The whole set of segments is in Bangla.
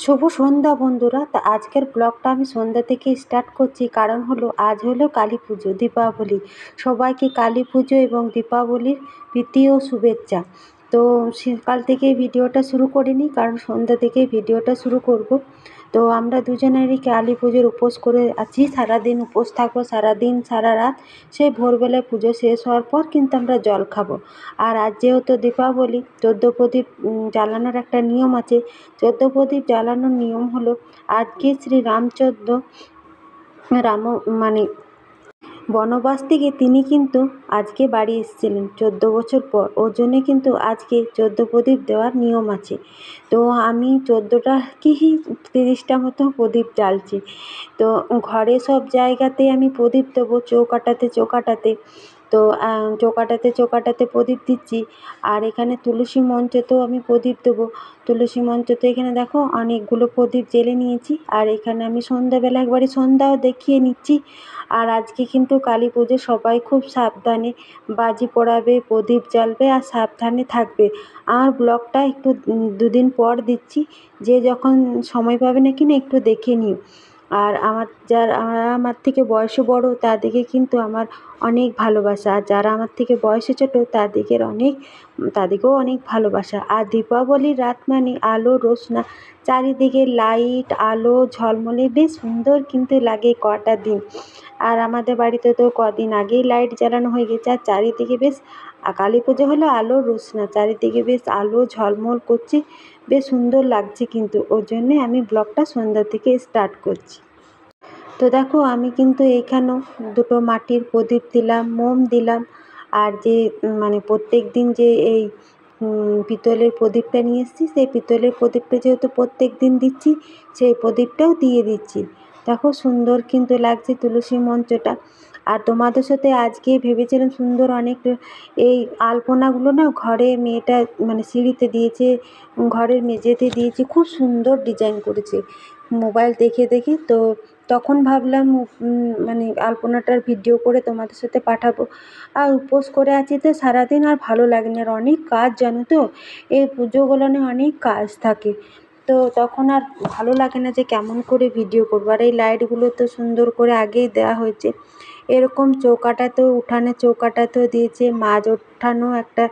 শুভ সন্ধ্যা বন্ধুরা। তা আজকের ব্লগটা আমি সন্ধ্যা থেকে স্টার্ট করছি, কারণ হলো আজ হলো কালী পুজো, দীপাবলি। সবাইকে কালী পুজো এবং দীপাবলির প্রীতি ও শুভেচ্ছা। তো সকাল থেকে ভিডিওটা শুরু করিনি, কারণ সন্ধ্যা থেকে ভিডিওটা শুরু করব। তো আমরা দুজনেরই কালী পুজোর উপোস করে আছি, সারাদিন উপোস থাকবো, সারাদিন সারা রাত। সেই ভোরবেলায় পুজো শেষ হওয়ার পর কিন্তু আমরা জল খাবো। আর আজ যেহেতু দীপাবলি, 14 প্রদীপ জ্বালানোর একটা নিয়ম আছে। 14 প্রদীপ জ্বালানোর নিয়ম হলো, আজকে শ্রী রামচন্দ্র রাম মানে বনবাস থেকে তিনি কিন্তু আজকে বাড়ি এসেছিলেন 14 বছর পর। ওর জন্যে কিন্তু আজকে 14 প্রদীপ দেওয়ার নিয়ম আছে। তো আমি 14টা কি 30টা মতো প্রদীপ জ্বালছি। তো ঘরে সব জায়গাতেই আমি প্রদীপ দেবো, চৌকাঠাতে চৌকাঠাতে। তো চৌকাঠাতে প্রদীপ দিচ্ছি। আর এখানে তুলসী মঞ্চেতেও আমি প্রদীপ দেবো। তুলসী মঞ্চতে এখানে দেখো অনেকগুলো প্রদীপ জ্বেলে নিয়েছি। আর এখানে আমি সন্ধ্যাবেলা একবারে সন্ধ্যাও দেখিয়ে নিচ্ছি। আর আজকে কিন্তু কালী পুজো, সবাই খুব সাবধানে বাজি পোড়াবে, প্রদীপ জ্বালবে আর সাবধানে থাকবে। আমার ব্লগটা একটু 2 দিন পর দিচ্ছি, যে যখন সময় পাবে না কিনা একটু দেখে নিও। আর যারা আমার থেকে বয়সে বড়, তাদেরকে কিন্তু আমার অনেক ভালোবাসা। আর যারা আমার থেকে বয়সে ছোট, তাদেরকেও অনেক ভালোবাসা। আর দীপাবলির রাত মানে আলো রোশনা, চারিদিকে লাইট আলো ঝলমলে, বেশ সুন্দর কিন্তু লাগে কটা দিন। আর আমাদের বাড়িতে তো কদিন আগেই লাইট জ্বালানো হয়ে গেছে। আর চারিদিকে বেশ কালী পুজো হলো আলো রোশনা, চারিদিকে বেশ আলো ঝলমল করছে, বেশ সুন্দর লাগছে কিন্তু। ওর জন্যে আমি ব্লগটা সন্ধ্যা থেকে স্টার্ট করছি। তো দেখো আমি কিন্তু এইখানেও 2টো মাটির প্রদীপ দিলাম, মোম দিলাম। আর যে প্রত্যেক দিন যে এই পিতলের প্রদীপটা নিয়ে এসেছি, সেই পিতলের প্রদীপটা যেহেতু প্রত্যেক দিন দিচ্ছি, সেই প্রদীপটাও দিয়ে দিচ্ছি। দেখো সুন্দর কিন্তু লাগছে তুলসী মঞ্চটা। আর তোমাদের সাথে আজকে ভেবেছিলাম সুন্দর অনেক এই আলপনাগুলো না ঘরে মেয়েটা সিঁড়িতে দিয়েছে, ঘরের মেঝেতে দিয়েছে, খুব সুন্দর ডিজাইন করেছে মোবাইল দেখে দেখে। তো তখন ভাবলাম আলপনাটার ভিডিও করে তোমাদের সাথে পাঠাবো। আর উপোস করে আছি তো সারাদিন, আর ভালো লাগে না, আর অনেক কাজ জানো তো, এই পুজোগুলোনে অনেক কাজ থাকে। তো তখন আর ভালো লাগে না যে কেমন করে ভিডিও করবো। আর এই লাইটগুলো তো সুন্দর করে আগেই দেওয়া হয়েছে। এরকম চৌকাঠাতেও, উঠানে চৌকাঠাতেও দিয়েছে, মাছ ওঠানো একটা।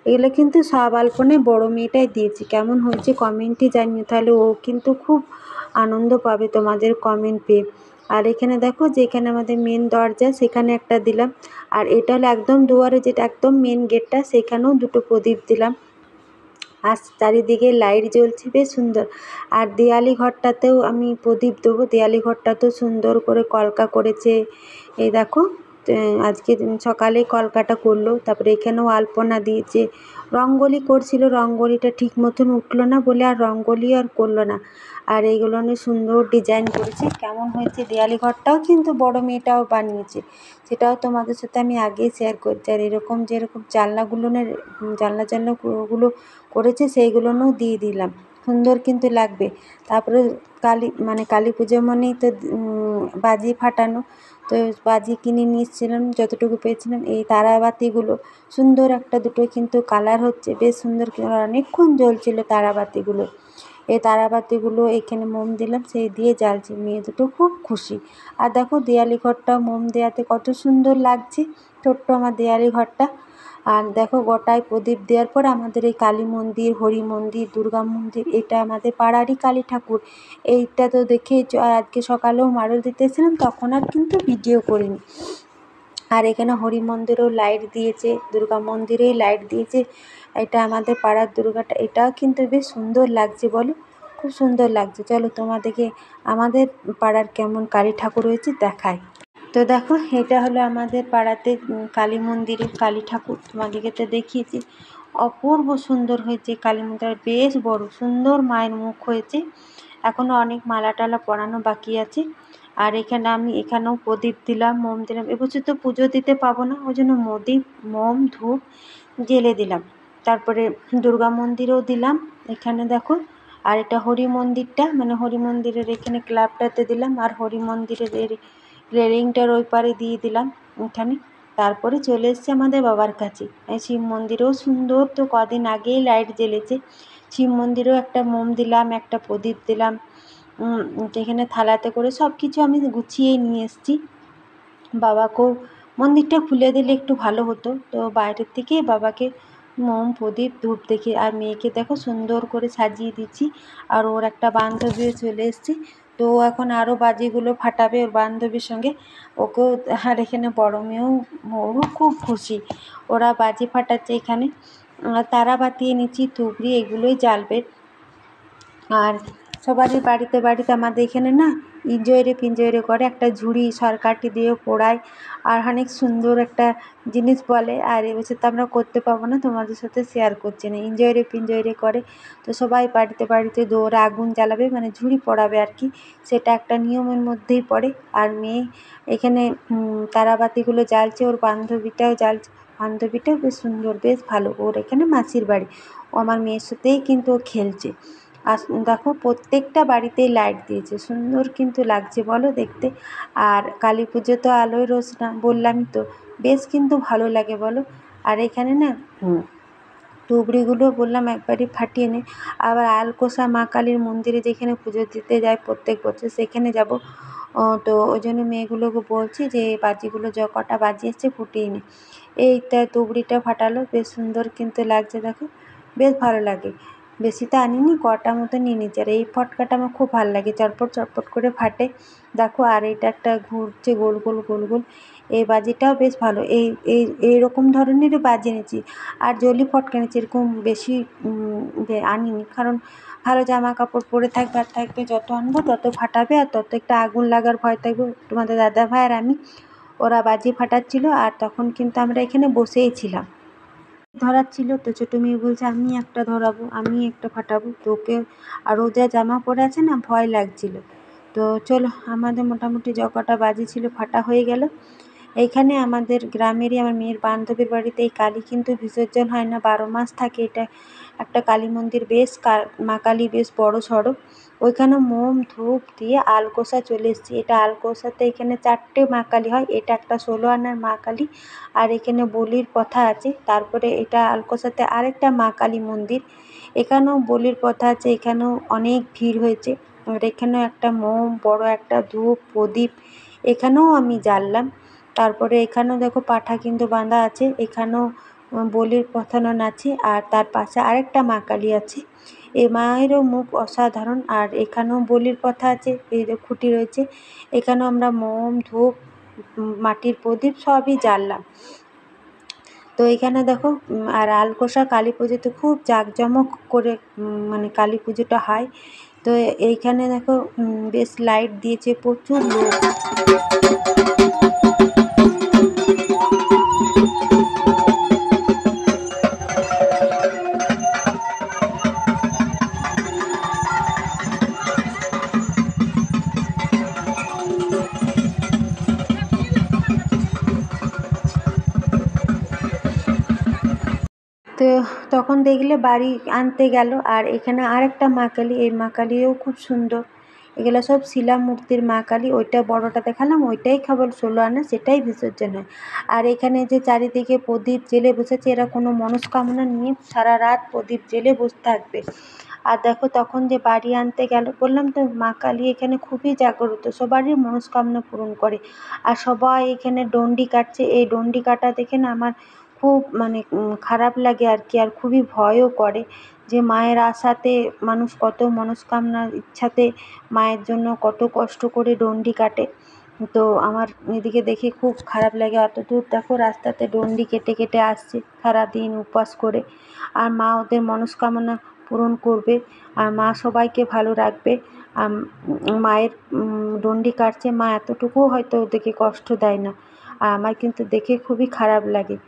এগুলো কিন্তু সব আলপনায় বড় মেয়েটাই দিয়েছে। কেমন হয়েছে কমেন্টে জানিও, তাহলে ও কিন্তু খুব আনন্দ পাবে তোমাদের কমেন্ট পেয়ে। আর এখানে দেখো, যেখানে আমাদের মেন দরজা সেখানে একটা দিলাম। আর এটা হলো একদম দুয়ারে, যেটা একদম মেন গেটটা, সেখানেও 2টো প্রদীপ দিলাম। আর চারিদিকে লাইট জ্বলছে, বেশ সুন্দর। আর দেয়ালি ঘরটাতেও আমি প্রদীপ দেবো, দেয়ালি ঘরটাতেও সুন্দর করে কলকা করেছে। এই দেখো, আজকে সকালে কলকাটা করলো। তারপরে এখানেও আলপনা দিয়েছে, রঙ্গোলি করছিল, রঙ্গোলিটা ঠিক মতন উঠলো না বলে আর রঙ্গোলি আর করলো না। আর এইগুলো অনেক সুন্দর ডিজাইন করেছে। কেমন হয়েছে দেয়ালি ঘরটাও কিন্তু বড় মেয়েটাও বানিয়েছে, সেটাও তোমাদের সাথে আমি আগেই শেয়ার করছি। আর এরকম যেরকম জানলাগুলো করেছে, সেইগুলোও দিয়ে দিলাম, সুন্দর কিন্তু লাগবে। তারপরে কালী পুজো মানেই তো বাজি ফাটানো। তো বাজি কিনে নিয়ে এসেছিলাম যতটুকু পেয়েছিলাম। এই তারাবাতিগুলো সুন্দর একটা 2টো কিন্তু কালার হচ্ছে, বেশ সুন্দর, অনেকক্ষণ জ্বলছিল তারাবাতিগুলো। এই তারাবাতিগুলো এখানে মোম দিলাম, সেই দিয়ে জ্বালছি, মেয়ে দুটো খুব খুশি। আর দেখো দেয়ালি ঘরটা মোম দেওয়াতে কত সুন্দর লাগছে, ছোট্ট আমার দেয়ালি ঘরটা। আর দেখো গোটায় প্রদীপ দেওয়ার পর আমাদের এই কালী মন্দির, হরি মন্দির, দুর্গা মন্দির, এটা আমাদের পাড়ারই কালী ঠাকুর। এইটা তো দেখেইছো। আর আজকে সকালেও মারুল দিতে এসেছিলাম, তখন আর কিন্তু ভিডিও করিনি। আর এখানে হরি মন্দিরেও লাইট দিয়েছে, দুর্গা মন্দিরেও লাইট দিয়েছে। এটা আমাদের পাড়ার দুর্গাটা, এটাও কিন্তু বেশ সুন্দর লাগছে, বলো, খুব সুন্দর লাগছে। চলো তোমাদেরকে আমাদের পাড়ার কেমন কালী ঠাকুর হয়েছে দেখায়। তো দেখো, এটা হলো আমাদের পাড়াতে কালী মন্দিরের কালী ঠাকুর, তোমাদেরকে তো দেখিয়েছি। অপূর্ব সুন্দর হয়েছে কালী মন্দির, বেশ বড় সুন্দর মায়ের মুখ হয়েছে। এখনও অনেক মালা টালা পরানো বাকি আছে। আর এখানেও প্রদীপ দিলাম, মোম দিলাম। এবছর তো পুজো দিতে পাবো না, ওই জন্য মোম ধূপ জ্বেলে দিলাম। তারপরে দুর্গা মন্দিরেও দিলাম এখানে দেখো। আর এটা হরি মন্দিরটা, হরি মন্দিরের এখানে ক্লাবটাতে দিলাম। আর হরি মন্দিরের রেলিংটার ওই পারে দিয়ে দিলাম এখানে। তারপরে চলে এসেছি আমাদের বাবার কাছে। এই শিব মন্দিরেও সুন্দর, তো কদিন আগেই লাইট জ্বেলেছে। শিব মন্দিরেও একটা মোম দিলাম, একটা প্রদীপ দিলাম। এখানে থালাতে করে সব কিছু আমি গুছিয়েই নিয়ে এসেছি। বাবাকেও মন্দিরটা খুলে দিলে একটু ভালো হতো, তো বাইরের থেকে বাবাকে মোম প্রদীপ ধূপ দেখে, আর মেয়েকে দেখো সুন্দর করে সাজিয়ে দিচ্ছি। আর ওর একটা বান্ধবীও চলে এসছে, তো ও এখন আরও বাজিগুলো ফাটাবে ওর বান্ধবীর সঙ্গে। ওকেও, আর এখানে বড় মেয়েও, ওরও খুব খুশি, ওরা বাজি ফাটাচ্ছে এখানে। তারা বাতিয়ে নিচ্ছি, তুবড়ি এগুলোই জ্বালবে। আর সবারই বাড়িতে বাড়িতে আমাদের এখানে না ইঞ্জয়রে পিঞ্জয়রে করে, একটা ঝুড়ি সরকারটি দিয়ে পোড়ায়, আর অনেক সুন্দর একটা জিনিস বলে। আর এবছর তো আমরা করতে পারবো না, তোমাদের সাথে শেয়ার করছি না। ইঞ্জয়রে পিঞ্জয়রে করে, তো সবাই বাড়িতে বাড়িতে দৌড়ে আগুন জ্বালাবে, মানে ঝুড়ি পোড়াবে আর কি, সেটা একটা নিয়মের মধ্যেই পড়ে। আর মেয়ে এখানে তারাবাতিগুলো জ্বালছে, ওর বান্ধবীটাও জ্বালছে। বান্ধবীটাও বেশ সুন্দর, বেশ ভালো, ওর এখানে মাসির বাড়ি, ও আমার মেয়ের সাথেই কিন্তু ও খেলছে। আর দেখো প্রত্যেকটা বাড়িতেই লাইট দিয়েছে, সুন্দর কিন্তু লাগছে বলো দেখতে। আর কালী পুজো তো আলোয় রোশনা, বললামই তো, বেশ কিন্তু ভালো লাগে বলো। আর এখানে না তুবড়িগুলো বললাম একবারই ফাটিয়ে নে। আবার আলকোষা মা কালীর মন্দিরে যেখানে পুজো দিতে যায় প্রত্যেক বছর, সেখানে যাব। তো ওই জন্য মেয়েগুলোকে বলছি যে বাজিগুলো কটা বাজি এসছে ফুটিয়ে নে। এইটা তুবড়িটা ফাটালো, বেশ সুন্দর কিন্তু লাগছে দেখো, বেশ ভালো লাগে। বেশি তো আনিনি, কটা মতো নিয়ে নিচ্ছি। আর এই ফটকাটা আমার খুব ভালো লাগে, চটপট চটপট করে ফাটে দেখো। আর এটা একটা ঘুরছে গোল গোল গোল গোল, এই বাজিটাও বেশ ভালো। এইরকম ধরনেরই বাজি এনেছি। আর জলি ফটকা এনেছি, এরকম বেশি আনিনি, কারণ ভালো জামা কাপড় পরে থাকবে আর থাকবে, যত আনবো তত ফাটাবে আর তত একটা আগুন লাগার ভয় থাকবে। তোমাদের দাদাভাই আর আমি, ওরা বাজি ফাটাচ্ছিল, আর তখন কিন্তু আমরা এখানে বসেই ছিলাম। ধরাচ্ছিল, তো ছোটো মেয়ে বলছে আমি একটা ধরাবো, আমি একটা ফাটাবো, তো ওকে, আর ও যা জামা পরে আছে না, ভয় লাগছিল। তো চলো, আমাদের মোটামুটি কটা বাজি ছিল ফাটা হয়ে গেল। এইখানে আমাদের গ্রামেরই আমার মেয়ের বান্ধবীর বাড়িতে এই কালী কিন্তু বিসর্জন হয় না, 12 মাস থাকে। এটা একটা কালী মন্দির, বেশ মা কালী বেশ বড় সড়ো। ওইখানে মোম ধূপ দিয়ে আলকোষা চলে এসেছি। এটা আলকোষাতে এখানে 4টে মা কালী হয়, এটা একটা 16 আনার মা কালী, আর এখানে বলির প্রথা আছে। তারপরে এটা আলকোষাতে আরেকটা মা কালী মন্দির, এখানেও বলির প্রথা আছে, এখানেও অনেক ভিড় হয়েছে। আর এখানেও একটা মোম, বড় একটা ধূপ প্রদীপ এখানেও আমি জ্বাললাম। তারপরে এখানেও দেখো পাঠা কিন্তু বাঁধা আছে, এখানেও বলির প্রথানন আছে। আর তার পাশে আরেকটা মা কালী আছে, এই মায়েরও মুখ অসাধারণ। আর এখানেও বলির প্রথা আছে, এই যে খুঁটি রয়েছে, এখানেও আমরা মোম ধূপ মাটির প্রদীপ সবই জ্বাললাম। তো এখানে দেখো, আর আলকোষা কালী পুজোতে খুব জাঁকজমক করে মানে কালী পুজোটা হয়। তো এইখানে দেখো বেশ লাইট দিয়েছে, প্রচুর লোক। তো তখন দেখলে বাড়ি আনতে গেল। আর এখানে আরেকটা মা কালী, এই মা কালীও খুব সুন্দর। এগুলো সব শিলা মূর্তির মা কালী, ওইটা বড়টা দেখালাম, ওইটাই কেবল 16 আনা, সেটাই বিসর্জন হয়। আর এখানে যে চারিদিকে প্রদীপ জেলে বসেছে, এরা কোনো মনস্কামনা নিয়ে সারা রাত প্রদীপ জেলে বসে থাকবে। আর দেখো তখন যে বাড়ি আনতে গেল, বললাম তো মা কালী এখানে খুবই জাগ্রত, সবারই মনস্কামনা পূরণ করে। আর সবাই এখানে ডন্ডি কাটছে, এই ডন্ডি কাটা দেখে না আমার খুব মানে খারাপ লাগে আর কি, আর খুবই ভয়ও করে যে মায়ের আশাতে মানুষ কত মনস্কামনার ইচ্ছাতে মায়ের জন্য কত কষ্ট করে ডন্ডি কাটে। তো আমার এদিকে দেখে খুব খারাপ লাগে, অত দূর দেখো রাস্তাতে ডন্ডি কেটে কেটে আসছে সারাদিন উপবাস করে। আর মা ওদের মনস্কামনা পূরণ করবে, আর মা সবাইকে ভালো রাখবে। মায়ের ডন্ডি কাটছে, মা এতটুকুও হয়তো ওদেরকে কষ্ট দেয় না। আর আমার কিন্তু দেখে খুবই খারাপ লাগে।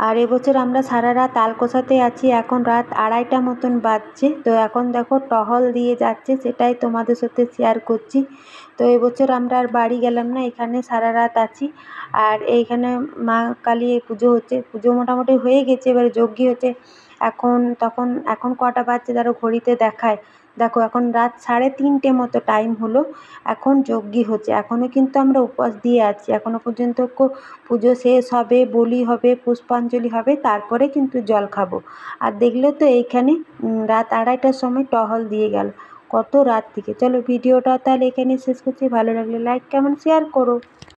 আর এবছর আমরা সারা রাত আলকোষাতে আছি, এখন রাত 2:30 মতন বাজছে। তো এখন দেখো টহল দিয়ে যাচ্ছে, সেটাই তোমাদের সাথে শেয়ার করছি। তো এবছর আমরা আর বাড়ি গেলাম না, এখানে সারা রাত আছি। আর এইখানে মা কালী পুজো হচ্ছে, পুজো মোটামুটি হয়ে গেছে, এবারে যজ্ঞ হচ্ছে। এখন কটা বাজছে তারও ঘড়িতে দেখায়, দেখো এখন রাত 3:30 মতো টাইম হলো, এখন যজ্ঞ হচ্ছে, এখনও কিন্তু আমরা উপবাস দিয়ে আছি, এখনও পর্যন্ত পুজো শেষ হবে, বলি হবে, পুষ্পাঞ্জলি হবে, তারপরে কিন্তু জল খাবো। আর দেখলে তো এইখানে রাত 2:30টার সময় টহল দিয়ে গেল, কত রাত থেকে। চলো ভিডিওটা তাহলে এখানে শেষ করছি, ভালো লাগলে লাইক কমেন্ট শেয়ার করো।